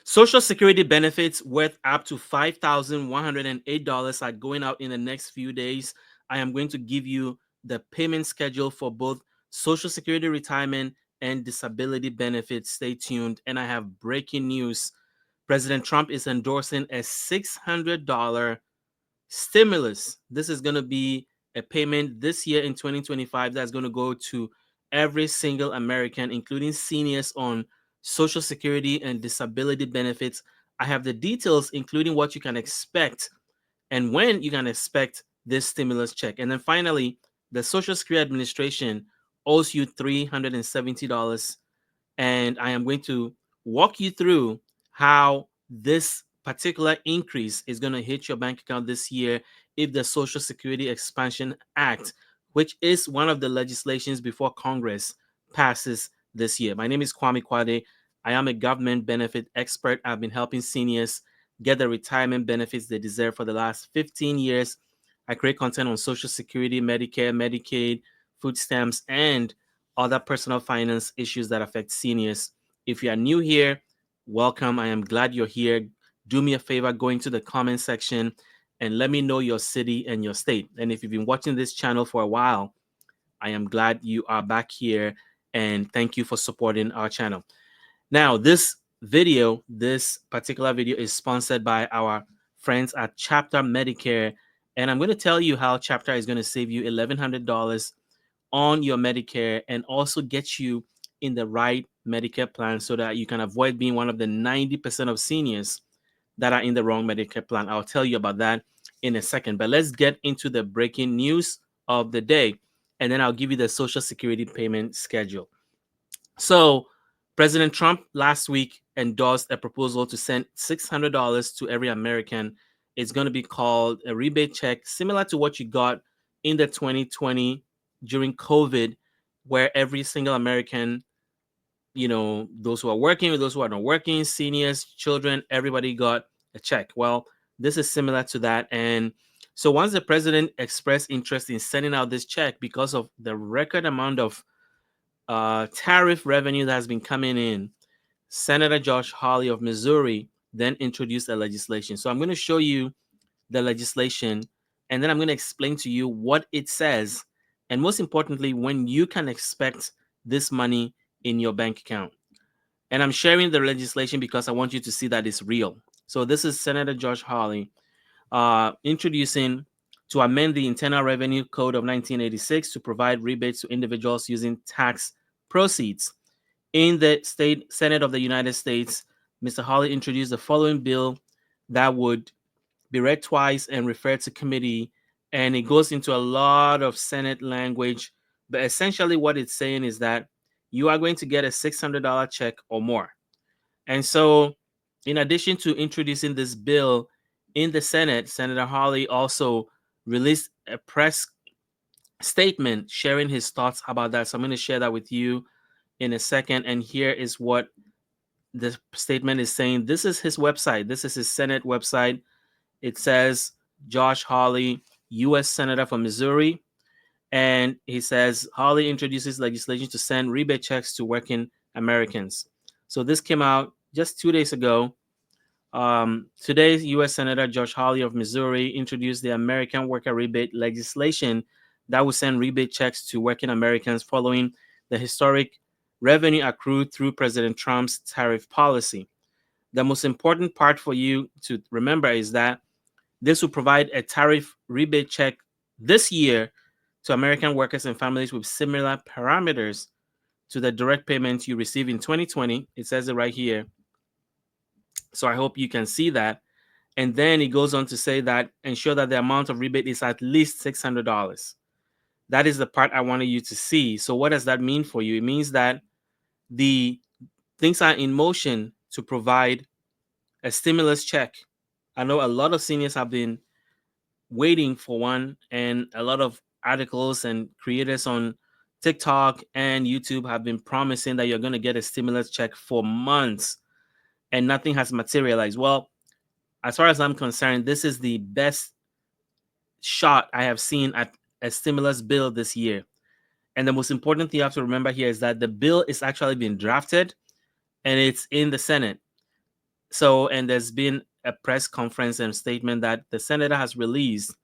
Social Security benefits worth up to $5,108 are going out in the next few days. I am going to give you the payment schedule for both Social Security retirement and disability benefits. Stay tuned. And I have breaking news. President Trump is endorsing a $600 stimulus. This is going to be a payment this year in 2025 that's going to go to every single American, including seniors on Social Security and disability benefits. I have the details, including what you can expect and when you can expect this stimulus check. And then finally, the Social Security Administration owes you $370, and I am going to walk you through how this particular increase is going to hit your bank account this year if the Social Security Expansion Act, which is one of the legislations before Congress, passes this year. My name is Kwame Kwade. I am a government benefit expert. I've been helping seniors get the retirement benefits they deserve for the last 15 years. I create content on Social Security, Medicare, Medicaid, food stamps, and other personal finance issues that affect seniors. If you are new here, welcome. I am glad you're here. Do me a favor, go into the comment section and let me know your city and your state. And if you've been watching this channel for a while, I am glad you are back here, and thank you for supporting our channel. Now, this particular video is sponsored by our friends at Chapter Medicare, and I'm going to tell you how Chapter is going to save you $1,100 on your Medicare and also get you in the right Medicare plan so that you can avoid being one of the 90% of seniors that are in the wrong Medicare plan. I'll tell you about that in a second, but let's get into the breaking news of the day, and then I'll give you the Social Security payment schedule. So, President Trump last week endorsed a proposal to send $600 to every American. It's going to be called a rebate check, similar to what you got in the 2020 during COVID, where every single American, those who are working, those who are not working, seniors, children, everybody got a check. Well, this is similar to that. And so once the president expressed interest in sending out this check because of the record amount of tariff revenue that has been coming in, Senator Josh Hawley of Missouri then introduced a legislation. So I'm going to show you the legislation, and then I'm going to explain to you what it says, and most importantly, when you can expect this money in your bank account. And I'm sharing the legislation because I want you to see that it's real. So this is Senator Josh Hawley introducing to amend the Internal Revenue Code of 1986 to provide rebates to individuals using tax proceeds. In the State Senate of the United States, Mr. Hawley introduced the following bill that would be read twice and referred to committee, and it goes into a lot of Senate language. But essentially what it's saying is that you are going to get a $600 check or more. And so in addition to introducing this bill in the Senate, Senator Hawley also released a press statement sharing his thoughts about that. So I'm going to share that with you in a second. And here is what the statement is saying. This is his website. This is his Senate website. It says Josh Hawley, U.S. Senator from Missouri. And he says Hawley introduces legislation to send rebate checks to working Americans. So this came out just 2 days ago. Today's U.S. Senator Josh Hawley of Missouri introduced the American Worker Rebate legislation that will send rebate checks to working Americans following the historic revenue accrued through President Trump's tariff policy. The most important part for you to remember is that this will provide a tariff rebate check this year to American workers and families with similar parameters to the direct payments you received in 2020. It says it right here. So I hope you can see that. And then it goes on to say that ensure that the amount of rebate is at least $600. That is the part I wanted you to see. So what does that mean for you? It means that the things are in motion to provide a stimulus check. I know a lot of seniors have been waiting for one, and a lot of articles and creators on TikTok and YouTube have been promising that you're going to get a stimulus check for months, and nothing has materialized. Well, as far as I'm concerned, this is the best shot I have seen at a stimulus bill this year. And the most important thing you have to remember here is that the bill is actually being drafted and it's in the Senate. So, and there's been a press conference and statement that the senator has released.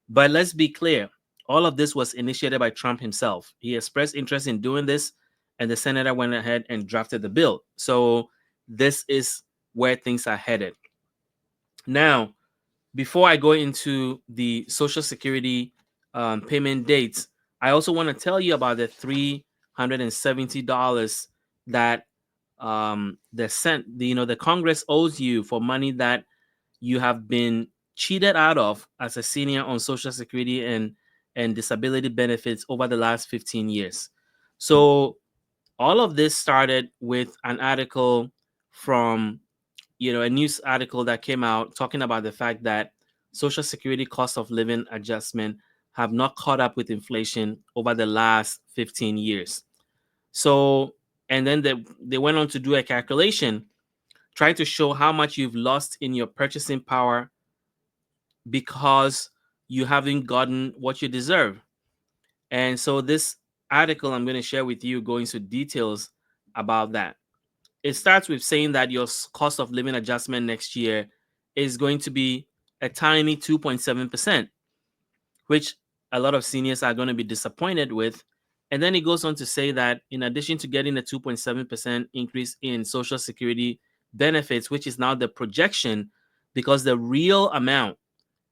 But let's be clear, all of this was initiated by Trump himself. He expressed interest in doing this, and the senator went ahead and drafted the bill. So, this is where things are headed. Now, before I go into the Social Security payment dates, I also want to tell you about the $370 that the Congress owes you for money that you have been cheated out of as a senior on Social Security and disability benefits over the last 15 years. So all of this started with an article from a news article that came out talking about the fact that Social Security cost of living adjustment have not caught up with inflation over the last 15 years. So, and then they went on to do a calculation trying to show how much you've lost in your purchasing power because you haven't gotten what you deserve. And so this article I'm going to share with you goes into details about that. It starts with saying that your cost of living adjustment next year is going to be a tiny 2.7%, which a lot of seniors are going to be disappointed with. And then it goes on to say that in addition to getting a 2.7% increase in Social Security benefits, which is now the projection, because the real amount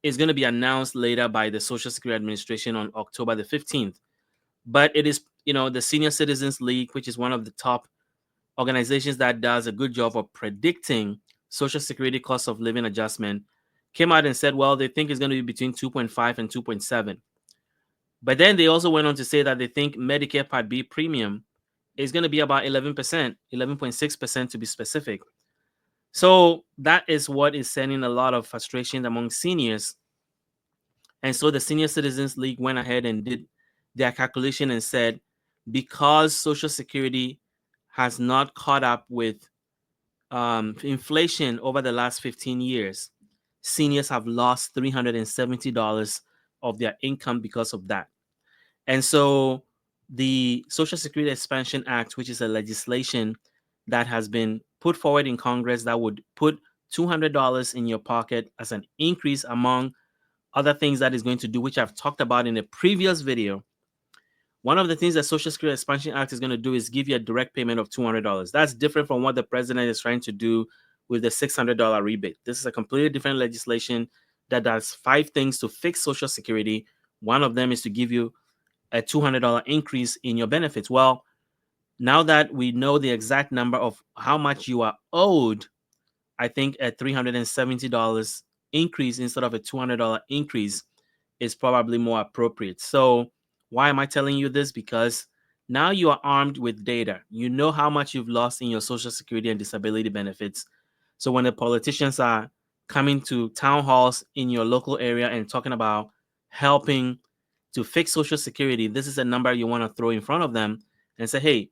is going to be announced later by the Social Security Administration on October the 15th. But it is, the Senior Citizens League, which is one of the top organizations that does a good job of predicting Social Security cost of living adjustment, came out and said, well, they think it's going to be between 2.5 and 2.7. But then they also went on to say that they think Medicare Part B premium is going to be about 11%, 11.6% to be specific. So that is what is sending a lot of frustration among seniors. And so the Senior Citizens League went ahead and did their calculation and said, because Social Security has not caught up with inflation over the last 15 years, seniors have lost $370 of their income because of that. And so the Social Security Expansion Act, which is a legislation that has been put forward in Congress that would put $200 in your pocket as an increase among other things that is going to do, which I've talked about in a previous video. One of the things that Social Security Expansion Act is going to do is give you a direct payment of $200. That's different from what the president is trying to do with the $600 rebate. This is a completely different legislation that does 5 things to fix Social Security. One of them is to give you a $200 increase in your benefits. Well, now that we know the exact number of how much you are owed, I think a $370 increase instead of a $200 increase is probably more appropriate. So, why am I telling you this? Because now you are armed with data. You know how much you've lost in your Social Security and disability benefits. So, when the politicians are coming to town halls in your local area and talking about helping to fix Social Security, this is a number you want to throw in front of them and say, hey,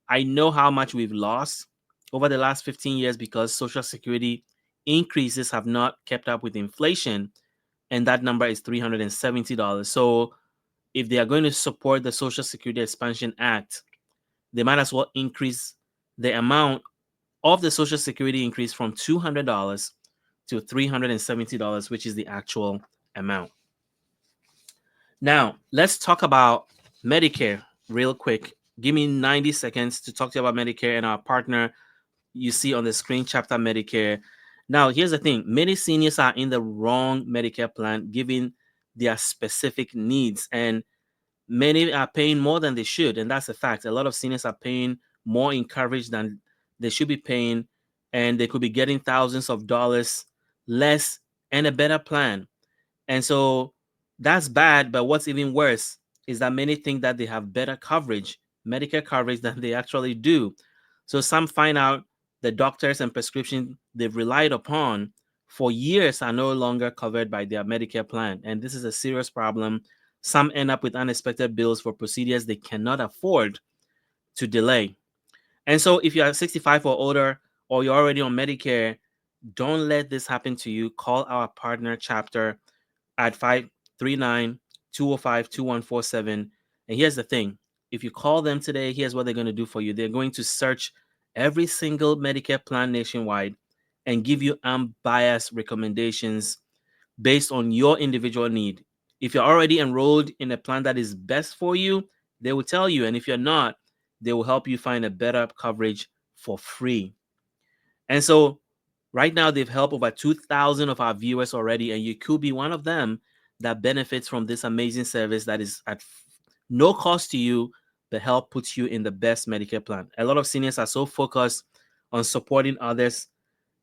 I know how much we've lost over the last 15 years because Social Security increases have not kept up with inflation, and that number is $370. So if they are going to support the Social Security Expansion Act, they might as well increase the amount of the Social Security increase from $200 to $370, which is the actual amount. Now, let's talk about Medicare real quick. Give me 90 seconds to talk to you about Medicare and our partner you see on the screen, Chapter Medicare. Now, here's the thing. Many seniors are in the wrong Medicare plan given their specific needs, and many are paying more than they should, and that's a fact. A lot of seniors are paying more in coverage than they should be paying, and they could be getting thousands of dollars less and a better plan. And so that's bad. But what's even worse is that many think that they have better coverage, Medicare coverage, than they actually do. So some find out the doctors and prescriptions they've relied upon for years are no longer covered by their Medicare plan. And this is a serious problem. Some end up with unexpected bills for procedures they cannot afford to delay. And so if you are 65 or older or you're already on Medicare, don't let this happen to you. Call our partner chapter at 539-205-2147. And here's the thing. If you call them today, here's what they're going to do for you. They're going to search every single Medicare plan nationwide, and give you unbiased recommendations based on your individual need. If you're already enrolled in a plan that is best for you, they will tell you. And if you're not, they will help you find a better coverage for free. And so right now, they've helped over 2,000 of our viewers already, and you could be one of them that benefits from this amazing service that is at no cost to you, but help put you in the best Medicare plan. A lot of seniors are so focused on supporting others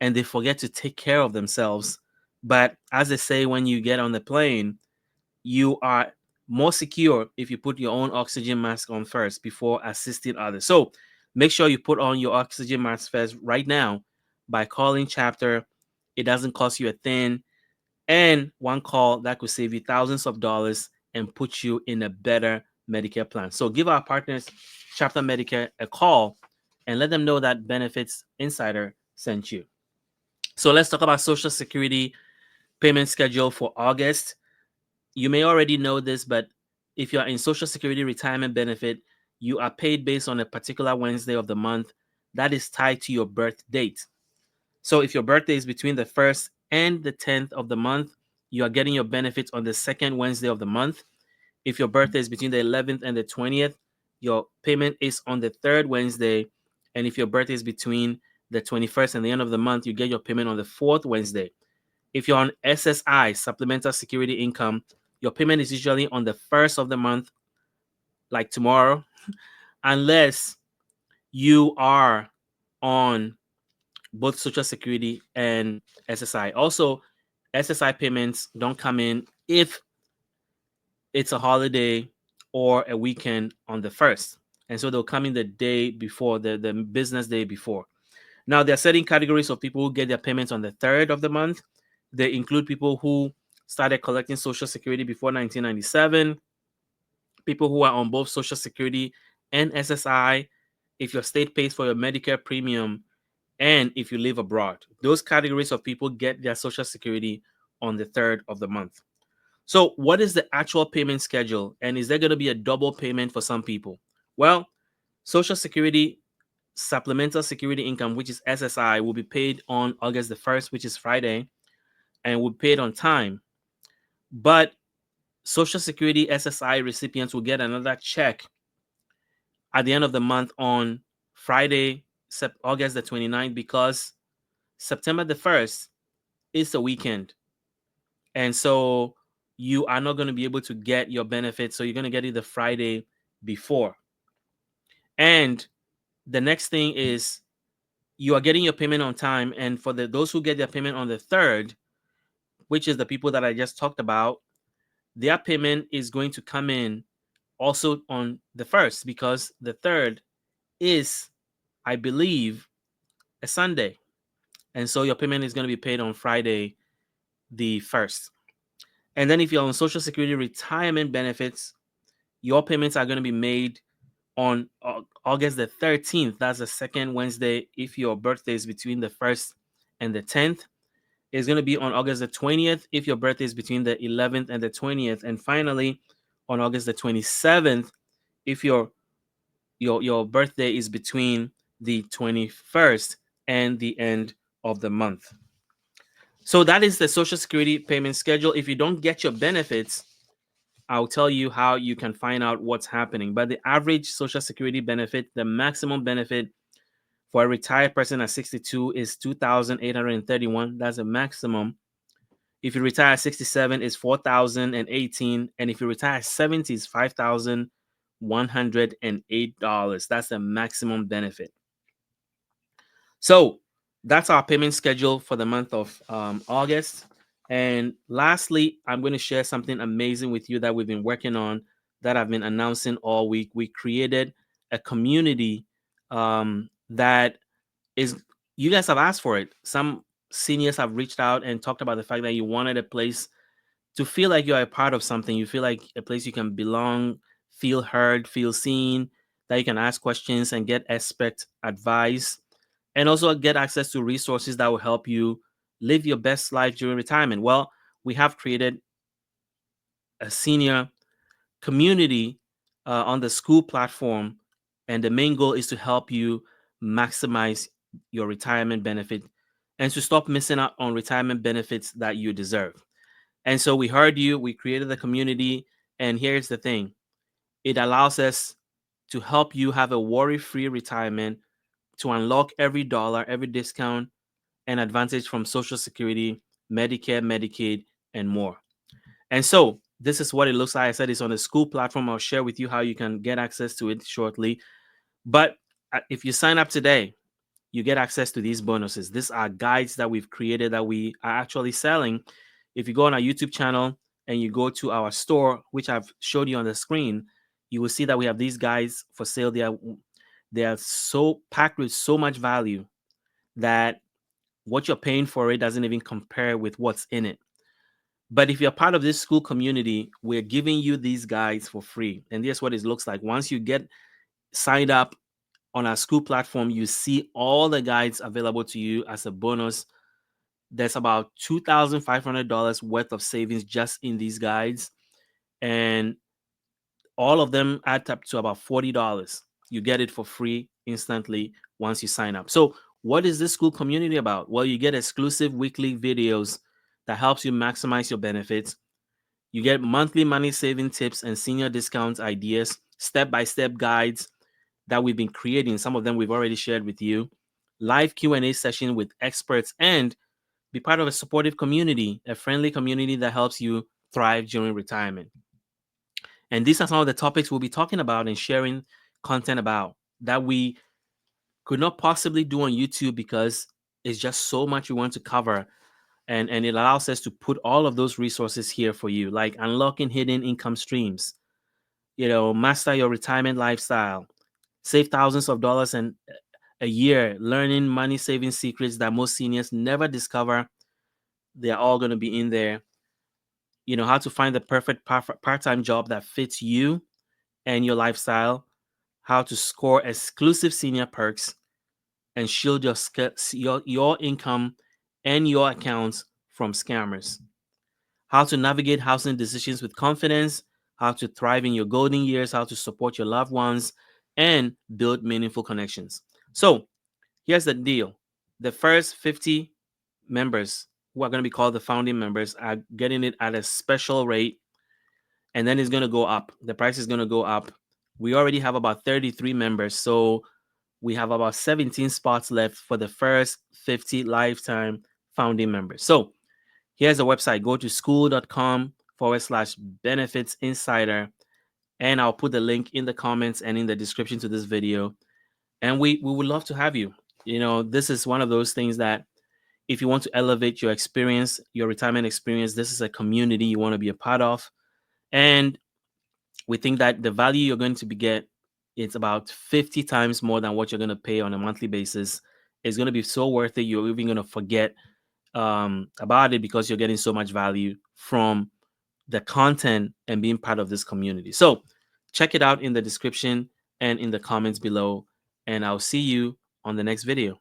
and they forget to take care of themselves. But as they say, when you get on the plane, you are more secure if you put your own oxygen mask on first before assisting others. So make sure you put on your oxygen mask first right now by calling Chapter. It doesn't cost you a thing. And one call that could save you thousands of dollars and put you in a better Medicare plan. So give our partners, Chapter Medicare, a call and let them know that Benefits Insider sent you. So let's talk about Social Security payment schedule for August. You may already know this, but if you are in Social Security retirement benefit, you are paid based on a particular Wednesday of the month that is tied to your birth date. So if your birthday is between the 1st and the 10th of the month, you are getting your benefits on the second Wednesday of the month. If your birthday is between the 11th and the 20th, your payment is on the third Wednesday. And if your birthday is between the 21st and the end of the month, you get your payment on the fourth Wednesday. If you're on SSI, Supplemental Security Income, your payment is usually on the first of the month, like tomorrow, unless you are on both Social Security and SSI. Also, SSI payments don't come in if it's a holiday or a weekend on the first. And so they'll come in the day before, the business day before. Now, there are certain categories of people who get their payments on the third of the month. They include people who started collecting Social Security before 1997, people who are on both Social Security and SSI, if your state pays for your Medicare premium, and if you live abroad. Those categories of people get their Social Security on the third of the month. So, what is the actual payment schedule? And is there going to be a double payment for some people? Well, Social Security Supplemental Security Income, which is SSI, will be paid on August the 1st, which is Friday, and will be paid on time. But Social Security SSI recipients will get another check at the end of the month on Friday, August the 29th, because September the 1st is the weekend. And so you are not going to be able to get your benefits. So you're going to get it the Friday before. And the next thing is you are getting your payment on time. And for those who get their payment on the third, which is the people that I just talked about, their payment is going to come in also on the first, because the third is, I believe, a Sunday. And so your payment is going to be paid on Friday the 1st. And then if you're on Social Security retirement benefits, your payments are going to be made on August the 13th. That's the second Wednesday. If your birthday is between the 1st and the 10th, it's going to be on August the 20th if your birthday is between the 11th and the 20th. And finally, on August the 27th, if your birthday is between the 21st and the end of the month. So that is the Social Security payment schedule. If you don't get your benefits, I'll tell you how you can find out what's happening. But the average Social Security benefit, the maximum benefit for a retired person at 62 is $2,831. That's a maximum. If you retire at 67, it's $4,018. And if you retire at 70, it's $5,108. That's the maximum benefit. So that's our payment schedule for the month of August. And lastly, I'm going to share something amazing with you that we've been working on, that I've been announcing all week. We created a community that is, you guys have asked for it. Some seniors have reached out and talked about the fact that you wanted a place to feel like you're a part of something. You feel like a place you can belong, feel heard, feel seen, that you can ask questions and get expert advice, and also get access to resources that will help you live your best life during retirement. Well, we have created a senior community on the school platform, and the main goal is to help you maximize your retirement benefit. and to stop missing out on retirement benefits that you deserve. And so we heard you, we created the community, and here's the thing. It allows us to help you have a worry-free retirement, to unlock every dollar, every discount and advantage from Social Security, Medicare, Medicaid, and more. And so this is what it looks like. I said it's on the school platform. I'll share with you how you can get access to it shortly. But if you sign up today, you get access to these bonuses. These are guides that we've created that we are actually selling. If you go on our YouTube channel and you go to our store, which I've showed you on the screen, you will see that we have these guides for sale. They are so packed with so much value that what you're paying for it doesn't even compare with what's in it. But if you're part of this school community, we're giving you these guides for free. And here's what it looks like. Once you get signed up on our school platform, you see all the guides available to you as a bonus. There's about $2,500 worth of savings just in these guides. And all of them add up to about $40. You get it for free instantly once you sign up. So what is this school community about? Well, you get exclusive weekly videos that helps you maximize your benefits. You get monthly money saving tips and senior discounts ideas, step-by-step guides that we've been creating. Some of them we've already shared with you. Live Q&A session with experts, and be part of a supportive community, a friendly community that helps you thrive during retirement. And these are some of the topics we'll be talking about and sharing content about that we could not possibly do on YouTube because it's just so much we want to cover. And it allows us to put all of those resources here for you, like unlocking hidden income streams, master your retirement lifestyle, save thousands of dollars and a year, learning money saving secrets that most seniors never discover. They're all going to be in there. How to find the perfect part-time job that fits you and your lifestyle, how to score exclusive senior perks and shield your income and your accounts from scammers, how to navigate housing decisions with confidence, how to thrive in your golden years, how to support your loved ones, and build meaningful connections. So here's the deal. The first 50 members, who are going to be called the founding members, are getting it at a special rate, and then it's going to go up. The price is going to go up. We already have about 33 members, so we have about 17 spots left for the first 50 lifetime founding members. So here's the website. Go to school.com/benefits insider, and I'll put the link in the comments and in the description to this video. And we would love to have you. This is one of those things that if you want to elevate your experience, your retirement experience, this is a community you want to be a part of. And we think that the value you're going to get, it's about 50 times more than what you're going to pay on a monthly basis. It's going to be so worth it. You're even going to forget about it because you're getting so much value from the content and being part of this community. So check it out in the description and in the comments below, and I'll see you on the next video.